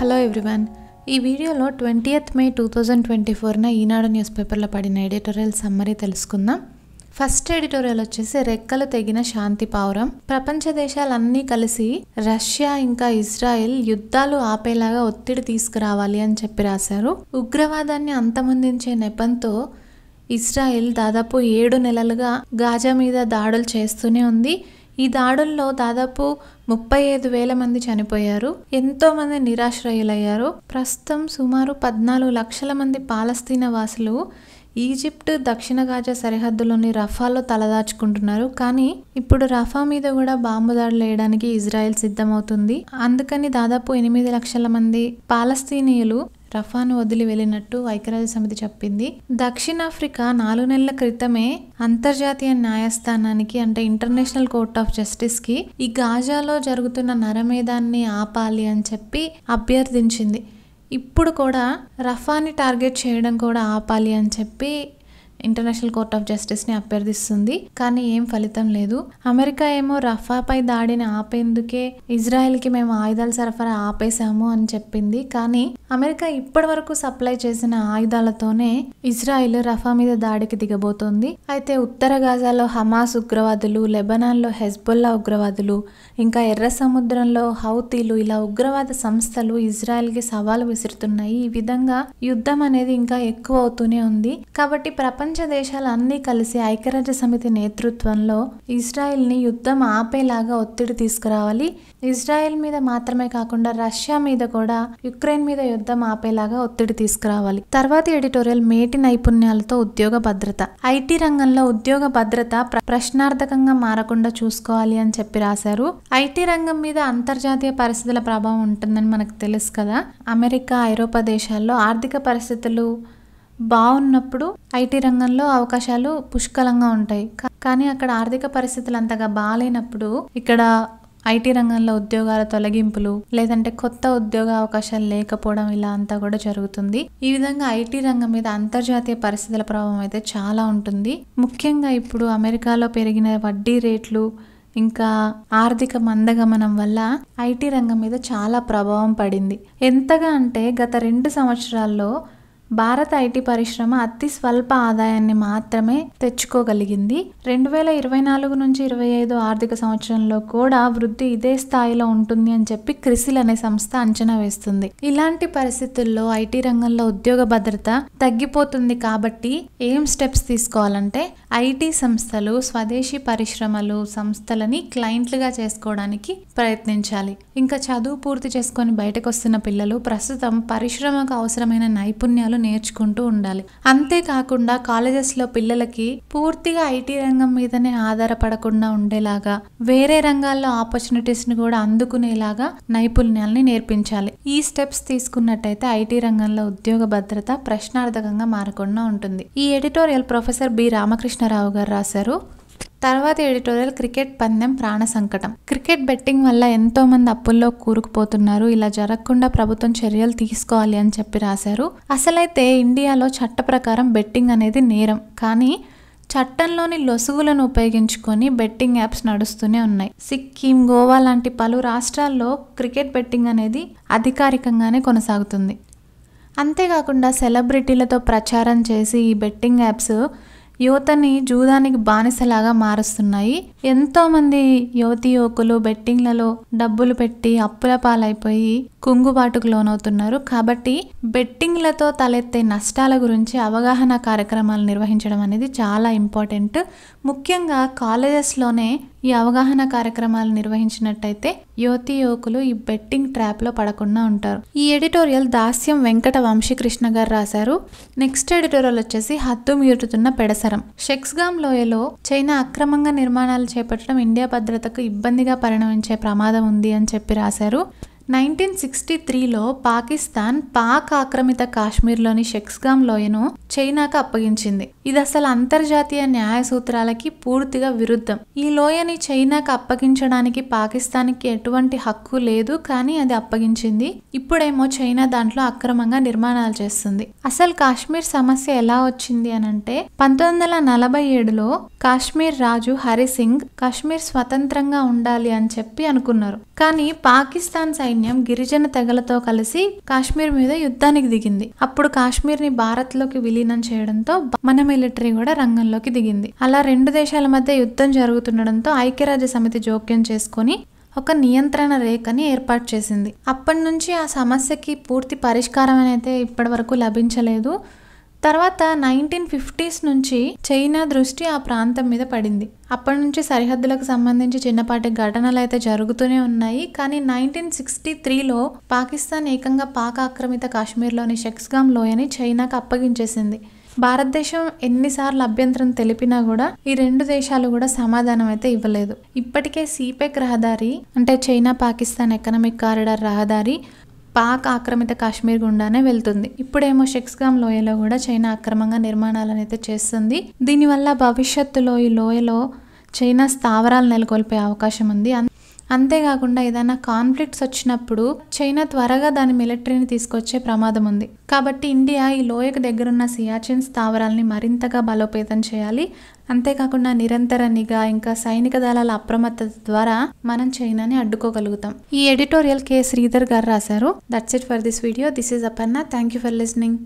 Hello everyone. ఈ వీడియోలో 20th మే 2024న ఈనాడు news పేపర్లో పడిన ఎడిటోరియల్ సమ్మరీ తెలుసుకుందాం. ఫస్ట్ ఎడిటోరియల్ వచ్చేసి రెక్కలు తెగిన శాంతి పావురం. ప్రపంచ దేశాలన్నీ కలిసి రష్యా ఇంకా ఇజ్రాయెల్ యుద్ధాలు ఆపేలాగా ఒత్తిడి తీసుకురావాలి అని చెప్పి రాశారు. ఉగ్రవాదాన్ని అంతమొందించే నెపంతో ఇజ్రాయెల్ దాదాపు 7 నెలలుగా గాజా మీద దాడులు చేస్తూనే ఉంది. ఈ దాడుల్లో దాదాపు 35,000 మంది చనిపోయారు, ఎంతో మంది నిరాశ్రయులయ్యారు. ప్రస్తుతం సుమారు 14 లక్షల మంది పాలస్తీనా వాసులు ఈజిప్ట్ దక్షిణ గాజా సరిహద్దులోని రఫాలో తలదాచుకుంటున్నారు. కానీ ఇప్పుడు రఫా మీద కూడా బాంబు దాడులు వేయడానికి ఇజ్రాయెల్ సిద్ధమవుతుంది. అందుకని దాదాపు 8 లక్షల మంది పాలస్తీనీయులు రఫాను వదిలి వెళ్ళినట్టు ఐక్యరాజ్య సమితి చెప్పింది. దక్షిణాఫ్రికా 4 నెలల క్రితమే అంతర్జాతీయ న్యాయస్థానానికి అంటే ఇంటర్నేషనల్ కోర్ట్ ఆఫ్ జస్టిస్ కి ఈ గాజాలో జరుగుతున్న నరమేధాన్ని ఆపాలి అని చెప్పి అభ్యర్థించింది. ఇప్పుడు కూడా రఫాని టార్గెట్ చేయడం కూడా ఆపాలి అని చెప్పి ఇంటర్నేషనల్ కోర్ట్ ఆఫ్ జస్టిస్ని అభ్యర్థిస్తుంది. కానీ ఏం ఫలితం లేదు. అమెరికా ఏమో రఫాపై దాడిని ఆపేందుకే ఇజ్రాయెల్కి మేము ఆయుధాల సరఫరా ఆపేశాము అని చెప్పింది. కానీ అమెరికా ఇప్పటి వరకు సప్లై చేసిన ఆయుధాలతోనే ఇజ్రాయెల్ రఫా మీద దాడికి దిగబోతోంది. అయితే ఉత్తర గాజాలో హమాస్ ఉగ్రవాదులు, లెబనాన్లో హెజ్బొల్లా ఉగ్రవాదులు, ఇంకా ఎర్ర సముద్రంలో హౌతీలు, ఇలా ఉగ్రవాద సంస్థలు ఇజ్రాయెల్కి సవాలు విసురుతున్నాయి. ఈ విధంగా యుద్ధం అనేది ఇంకా ఎక్కువ అవుతూనే ఉంది. కాబట్టి ప్రపంచ దేశాలు అన్నీ కలిసి ఐక్యరాజ్య సమితి నేతృత్వంలో ఇజ్రాయెల్ని యుద్ధం ఆపేలాగా ఒత్తిడి తీసుకురావాలి. ఇజ్రాయెల్ మీద మాత్రమే కాకుండా రష్యా మీద కూడా, యుక్రెయిన్ మీద యుద్ధం ఆపేలాగా ఒత్తిడి తీసుకురావాలి. తర్వాత ఎడిటోరియల్ మేటి నైపుణ్యాలతో ఉద్యోగ భద్రత. ఐటీ రంగంలో ఉద్యోగ భద్రత ప్రశ్నార్థకంగా మారకుండా చూసుకోవాలి అని చెప్పి రాశారు. ఐటీ రంగం మీద అంతర్జాతీయ పరిస్థితుల ప్రభావం ఉంటుందని మనకు తెలుసు కదా. అమెరికా, ఐరోపా దేశాల్లో ఆర్థిక పరిస్థితులు బాగున్నప్పుడు ఐటీ రంగంలో అవకాశాలు పుష్కలంగా ఉంటాయి. కానీ అక్కడ ఆర్థిక పరిస్థితులు అంతగా బాగాలేనప్పుడు ఇక్కడ ఐటీ రంగంలో ఉద్యోగాల తొలగింపులు, లేదంటే కొత్త ఉద్యోగ అవకాశాలు లేకపోవడం, ఇలా అంతా కూడా జరుగుతుంది. ఈ విధంగా ఐటీ రంగం మీద అంతర్జాతీయ పరిస్థితుల ప్రభావం అయితే చాలా ఉంటుంది. ముఖ్యంగా ఇప్పుడు అమెరికాలో పెరిగిన వడ్డీ రేట్లు, ఇంకా ఆర్థిక మందగమనం వల్ల ఐటీ రంగం మీద చాలా ప్రభావం పడింది. ఎంతగా అంటే గత 2 సంవత్సరాల్లో భారత ఐటీ పరిశ్రమ అతి స్వల్ప ఆదాయాన్ని మాత్రమే తెచ్చుకోగలిగింది. 2024 నుంచి 25 ఆర్థిక సంవత్సరంలో కూడా వృద్ధి ఇదే స్థాయిలో ఉంటుంది అని చెప్పి క్రిసిల్ అనే సంస్థ అంచనా వేస్తుంది. ఇలాంటి పరిస్థితుల్లో ఐటీ రంగంలో ఉద్యోగ భద్రత తగ్గిపోతుంది. కాబట్టి ఏం స్టెప్స్ తీసుకోవాలంటే ఐటీ సంస్థలు స్వదేశీ పరిశ్రమలు, సంస్థలని క్లయింట్లుగా చేసుకోవడానికి ప్రయత్నించాలి. ఇంకా చదువు పూర్తి చేసుకొని బయటకు వస్తున్న పిల్లలు ప్రస్తుతం పరిశ్రమకు అవసరమైన నైపుణ్యాలు నేర్చుకుంటూ ఉండాలి. అంతేకాకుండా కాలేజెస్లో పిల్లలకి పూర్తిగా ఐటీ రంగం మీదనే ఆధారపడకుండా ఉండేలాగా, వేరే రంగాల్లో ఆపర్చునిటీస్ని కూడా అందుకునేలాగా నైపుణ్యాలని నేర్పించాలి. ఈ స్టెప్స్ తీసుకున్నట్టయితే ఐటీ రంగంలో ఉద్యోగ భద్రత ప్రశ్నార్థకంగా మారకుండా ఉంటుంది. ఈ ఎడిటోరియల్ ప్రొఫెసర్ బి రామకృష్ణరావు గారు రాశారు. తర్వాత ఎడిటోరియల్ క్రికెట్ పందెం ప్రాణ సంకటం. క్రికెట్ బెట్టింగ్ వల్ల ఎంతో మంది అప్పుల్లో కూరుకుపోతున్నారు. ఇలా జరగకుండా ప్రభుత్వం చర్యలు తీసుకోవాలి అని చెప్పి రాశారు. అసలైతే ఇండియాలో చట్ట ప్రకారం బెట్టింగ్ అనేది నేరం. కానీ చట్టంలోని లొసుగులను ఉపయోగించుకొని బెట్టింగ్ యాప్స్ నడుస్తూనే ఉన్నాయి. సిక్కిం, గోవా లాంటి పలు రాష్ట్రాల్లో క్రికెట్ బెట్టింగ్ అనేది అధికారికంగానే కొనసాగుతుంది. అంతేకాకుండా సెలబ్రిటీలతో ప్రచారం చేసి ఈ బెట్టింగ్ యాప్స్ యువతని జూదానికి బానిసలాగా మారుస్తున్నాయి. ఎంతో మంది యువకులు బెట్టింగ్లలో డబ్బులు పెట్టి అప్పుల పాలైపోయి కుంగుబాటుకు లోనవుతున్నారు. కాబట్టి బెట్టింగ్లతో తలెత్తే నష్టాల గురించి అవగాహన కార్యక్రమాలు నిర్వహించడం అనేది చాలా ఇంపార్టెంట్. ముఖ్యంగా కాలేజెస్లోనే ఈ అవగాహన కార్యక్రమాలు నిర్వహించినట్టయితే యువకులు ఈ బెట్టింగ్ ట్రాప్లో పడకుండా ఉంటారు. ఈ ఎడిటోరియల్ దాస్యం వెంకట వంశీకృష్ణ గారు రాశారు. నెక్స్ట్ ఎడిటోరియల్ వచ్చేసి హద్దు మీరుతున్న పెడసరం. షెక్స్గామ్ లోయలో చైనా అక్రమంగా నిర్మాణాలు చేపట్టడం ఇండియా భద్రతకు ఇబ్బందిగా పరిణమించే ప్రమాదం ఉంది అని చెప్పి రాశారు. 1963లో పాకిస్తాన్ పాక్ ఆక్రమిత కాశ్మీర్లోని షెక్స్గామ్ లోయను చైనాకు అప్పగించింది. ఇది అసలు అంతర్జాతీయ న్యాయ సూత్రాలకి పూర్తిగా విరుద్ధం. ఈ లోయని చైనాకు అప్పగించడానికి పాకిస్తాన్కి ఎటువంటి హక్కు లేదు, కానీ అది అప్పగించింది. ఇప్పుడేమో చైనా దాంట్లో అక్రమంగా నిర్మాణాలు చేస్తుంది. అసలు కాశ్మీర్ సమస్య ఎలా వచ్చింది అనంటే 1947లో కాశ్మీర్ రాజు హరి సింగ్ కాశ్మీర్ స్వతంత్రంగా ఉండాలి అని చెప్పి అనుకున్నారు. కానీ పాకిస్తాన్ సైన్యం సైన్యం గిరిజన తెగలతో కలిసి కాశ్మీర్ మీద యుద్ధానికి దిగింది. అప్పుడు కాశ్మీర్ ని భారత్ లోకి విలీనం చేయడంతో మన మిలిటరీ కూడా రంగంలోకి దిగింది. అలా రెండు దేశాల మధ్య యుద్ధం జరుగుతుండడంతో ఐక్యరాజ్య సమితి జోక్యం చేసుకొని ఒక నియంత్రణ రేఖని ఏర్పాటు చేసింది. అప్పటి నుంచి ఆ సమస్యకి పూర్తి పరిష్కారం అయితే ఇప్పటి వరకు లభించలేదు. తర్వాత 1950s నుంచి చైనా దృష్టి ఆ ప్రాంతం మీద పడింది. అప్పటి నుంచి సరిహద్దులకు సంబంధించి చిన్నపాటి ఘటనలు అయితే జరుగుతూనే ఉన్నాయి. కానీ 1963లో పాకిస్తాన్ ఏకంగా పాక్ ఆక్రమిత కాశ్మీర్లోని షెక్స్గామ్ లోయని చైనాకు అప్పగించేసింది. భారతదేశం ఎన్నిసార్లు అభ్యంతరం తెలిపినా కూడా ఈ రెండు దేశాలు కూడా సమాధానం అయితే ఇవ్వలేదు. ఇప్పటికే సిపెక్ రహదారి అంటే చైనా పాకిస్తాన్ ఎకనామిక్ కారిడార్ రహదారి పాక్ ఆక్రమిత కాశ్మీర్ గుండానే వెళ్తుంది. ఇప్పుడేమో షెక్స్గామ్ లోయలో కూడా చైనా అక్రమంగా నిర్మాణాలను అయితే చేస్తుంది. దీనివల్ల భవిష్యత్తులో ఈ లోయలో చైనా స్థావరాలు నెలకొల్పే అవకాశం ఉంది. అంతేకాకుండా ఏదైనా కాన్ఫ్లిక్ట్స్ వచ్చినప్పుడు చైనా త్వరగా దాని మిలిటరీని తీసుకొచ్చే ప్రమాదం ఉంది. కాబట్టి ఇండియా ఈ లోయకు దగ్గరున్న సియాచిన్ స్థావరాల్ని మరింతగా బలోపేతం చేయాలి. అంతేకాకుండా నిరంతర నిఘా ఇంకా సైనిక దళాల అప్రమత్తత ద్వారా మనం చైనాని అడ్డుకోగలుగుతాం. ఈ ఎడిటోరియల్ కె శ్రీధర్ గారు రాశారు. That's it for this video. This is Aparna. Thank you for listening.